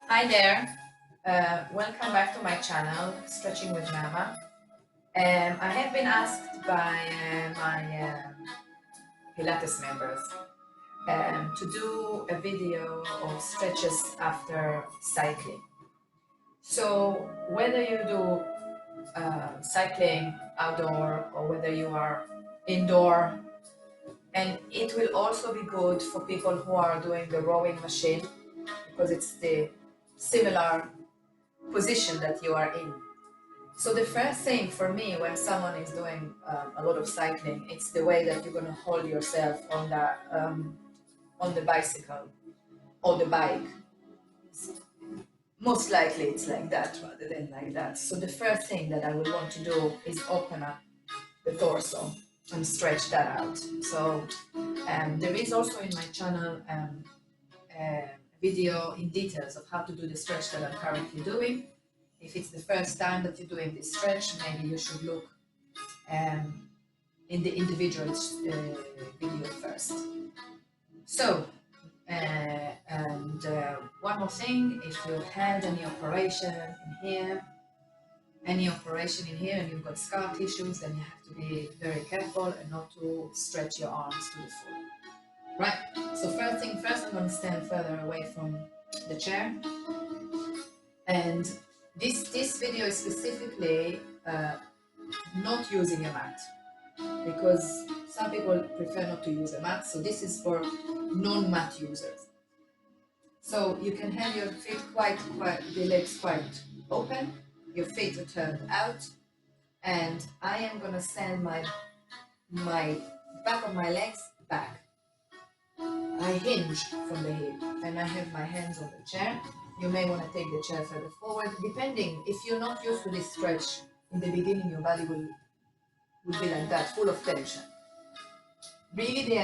Hi there, welcome back to my channel, Stretching with Naama. I have been asked by my Pilates members to do a video of stretches after cycling. So whether you do cycling outdoor or whether you are indoor, and it will also be good for people who are doing the rowing machine because it's the similar position that you are in. So the first thing for me when someone is doing a lot of cycling, it's the way that you're going to hold yourself on the bicycle or the bike. Most likely it's like that rather than like that. So the first thing that I would want to do is open up the torso and stretch that out. So there is also in my channel a video in details of how to do the stretch that I'm currently doing. If it's the first time that you're doing this stretch, maybe you should look in the individual video first. So, one more thing, if you had any operation in here, and you've got scar tissues, then you have to be very careful and not to stretch your arms to the full. Right, so first thing first, I'm going to stand further away from the chair. And this video is specifically not using a mat, because some people prefer not to use a mat, so this is for non-mat users. So you can have your feet the legs quite open, your feet are turned out, and I am going to stand my back of my legs back. I hinge from the hip and I have my hands on the chair. You may want to take the chair further forward, depending. If you're not used to this stretch, in the beginning your body will be like that, full of tension. Really the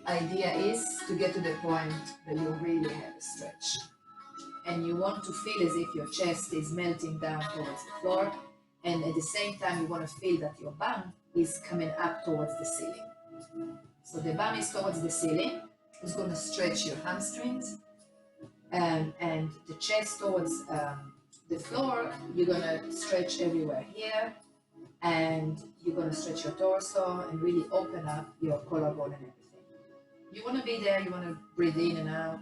idea is to get to the point that you really have a stretch. And you want to feel as if your chest is melting down towards the floor, and at the same time you want to feel that your bum is coming up towards the ceiling. So the bum is towards the ceiling, it's going to stretch your hamstrings, and the chest towards the floor, you're going to stretch everywhere here, and you're going to stretch your torso and really open up your collarbone and everything. You want to be there, you want to breathe in and out.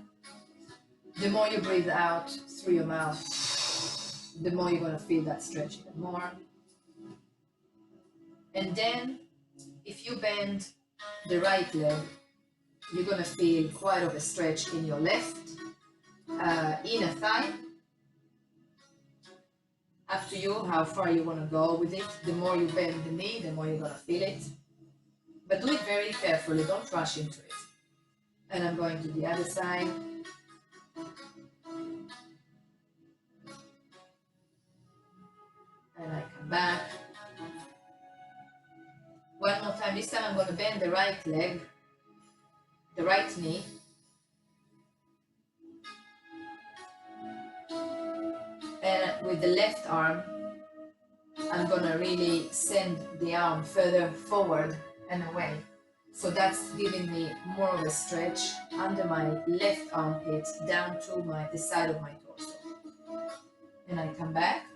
The more you breathe out through your mouth, the more you're going to feel that stretch even more. And then if you bend the right leg, you're going to feel quite of a stretch in your left inner thigh. Up to you how far you want to go with it. The more you bend the knee, the more you're going to feel it. But do it very carefully, don't rush into it. And I'm going to the other side. And I come back. One more time. This time I'm going to bend the right leg, the right knee. And with the left arm, I'm going to really send the arm further forward and away. So that's giving me more of a stretch under my left armpit down to the side of my torso. And I come back.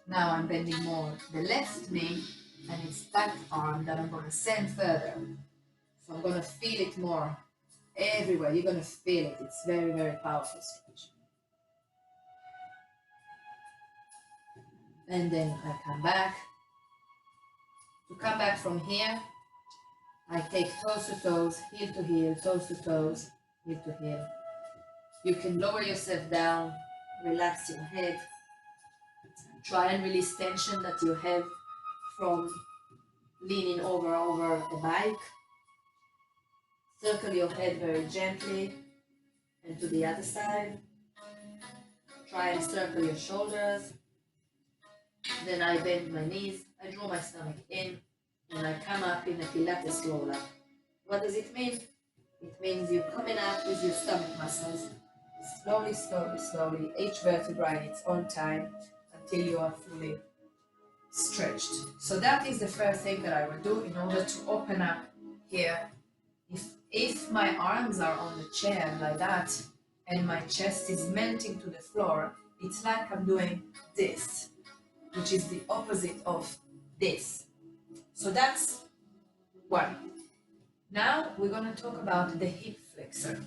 Now I'm bending more the left knee, and it's that arm that I'm going to send further. So I'm going to feel it more everywhere. You're going to feel it. It's very, very powerful stretch. And then I come back. To come back from here, I take toes to toes, heel to heel, toes to toes, heel to heel. You can lower yourself down, relax your head. Try and release tension that you have from leaning over a bike. Circle your head very gently, and to the other side. Try and circle your shoulders. Then I bend my knees, I draw my stomach in, and I come up in a Pilates roll up. What does it mean? It means you're coming up with your stomach muscles, slowly, slowly, slowly, each vertebra in its own time, until you are fully stretched. So that is the first thing that I will do in order to open up here. If my arms are on the chair like that, and my chest is melting to the floor, it's like I'm doing this, which is the opposite of this. So that's one. Now we're going to talk about the hip flexor,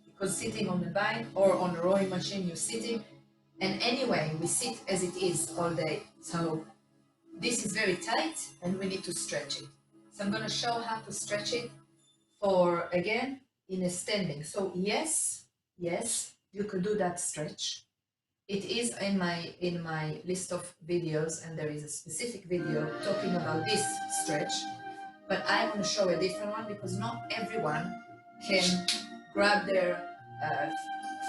because sitting on the bike or on a rowing machine, you're sitting, and anyway, we sit as it is all day. So this is very tight and we need to stretch it. So I'm going to show how to stretch it for, again, in a standing. So yes, you could do that stretch. It is in my list of videos, and there is a specific video talking about this stretch, but I want to show a different one because not everyone can grab their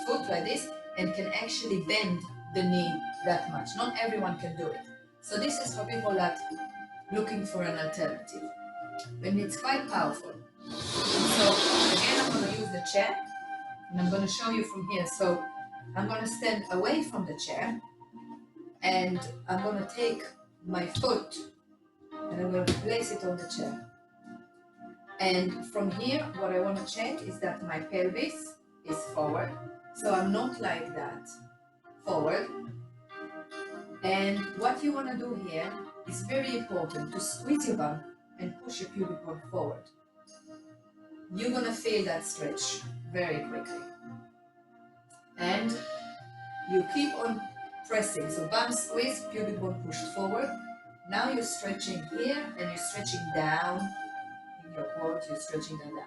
foot like this and can actually bend the knee that much. Not everyone can do it. So this is for people that looking for an alternative, and it's quite powerful. So again, I'm going to use the chair, and I'm going to show you from here. So I'm going to stand away from the chair, and I'm going to take my foot and I'm going to place it on the chair. And from here, what I want to check is that my pelvis is forward. So I'm not like that, forward. And what you want to do here is very important, to squeeze your bum and push your pubic bone forward. You're going to feel that stretch very quickly. And you keep on pressing. So bum squeeze, pubic bone pushed forward. Now you're stretching here and you're stretching down in your quads, you're stretching them down.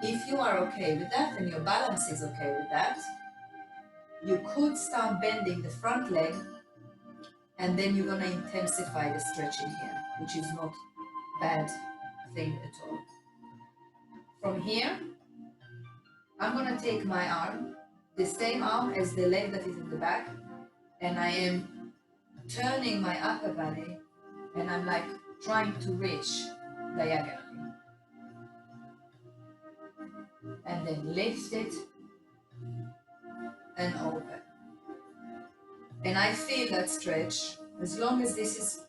If you are okay with that and your balance is okay with that, you could start bending the front leg, and then you're going to intensify the stretching here, which is not a bad thing at all. From here, I'm going to take my arm, the same arm as the leg that is in the back, and I am turning my upper body, and I'm like trying to reach diagonally. And then lift it and open. And I feel that stretch. As long as this is,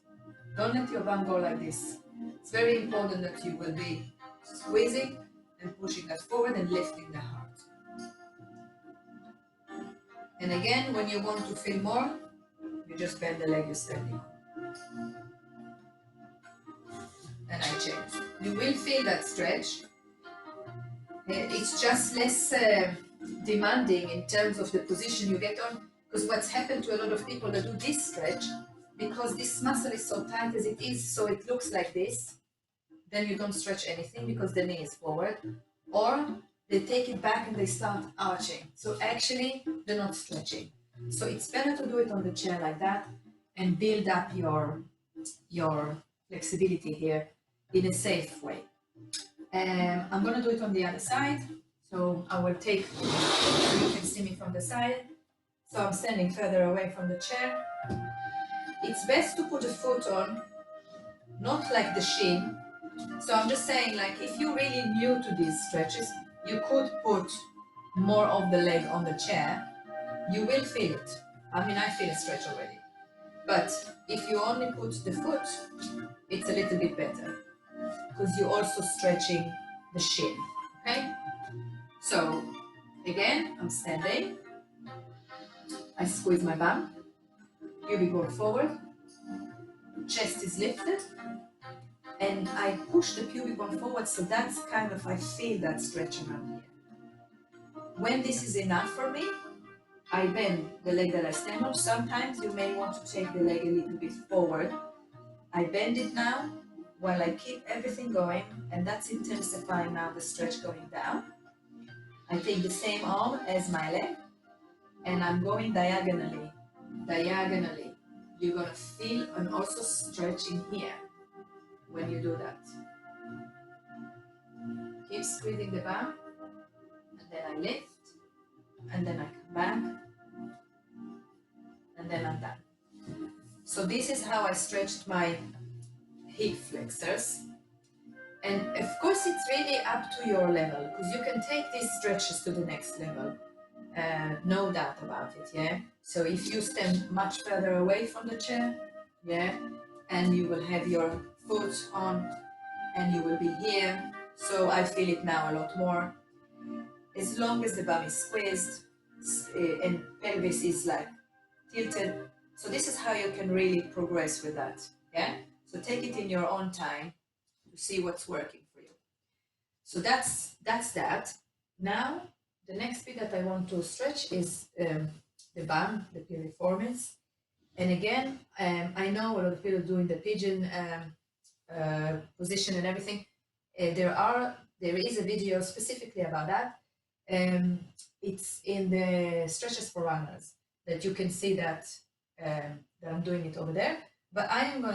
don't let your bum go like this. It's very important that you will be squeezing and pushing that forward and lifting the heart. And again, when you want to feel more, you just bend the leg you're standing on. And I change. You will feel that stretch. It's just less demanding in terms of the position you get on, because what's happened to a lot of people that do this stretch, because this muscle is so tight as it is, so it looks like this, then you don't stretch anything because the knee is forward, or they take it back and they start arching. So actually, they're not stretching. So it's better to do it on the chair like that and build up your flexibility here in a safe way. I'm going to do it on the other side. So I will take, so you can see me from the side. So I'm standing further away from the chair. It's best to put a foot on, not like the shin. So I'm just saying, like, if you're really new to these stretches, you could put more of the leg on the chair. You will feel it. I mean, I feel a stretch already. But if you only put the foot, it's a little bit better, because you're also stretching the shin, okay? So, again, I'm standing. I squeeze my bum. Pubic bone forward. Chest is lifted. And I push the pubic bone forward, so that's kind of, I feel that stretch around here. When this is enough for me, I bend the leg that I stand on. Sometimes you may want to take the leg a little bit forward. I bend it now while I keep everything going, and that's intensifying now the stretch going down. I take the same arm as my leg, and I'm going diagonally. Diagonally. You're going to feel and also stretching here when you do that. Keep squeezing the bum, and then I lift, and then I come back, and then I'm done. So this is how I stretched my hip flexors. And of course, it's really up to your level, because you can take these stretches to the next level. No doubt about it, yeah? So if you stand much further away from the chair, yeah, and you will have your foot on, and you will be here. So I feel it now a lot more. as long as the bum is squeezed and pelvis is like tilted. So this is how you can really progress with that. Yeah. So take it in your own time to see what's working for you. So that's that. Now the next bit that I want to stretch is the bum, the piriformis. And again, I know a lot of people doing the pigeon position and everything. There is a video specifically about that. It's in the stretches for runners that you can see that that I'm doing it over there. But I am going to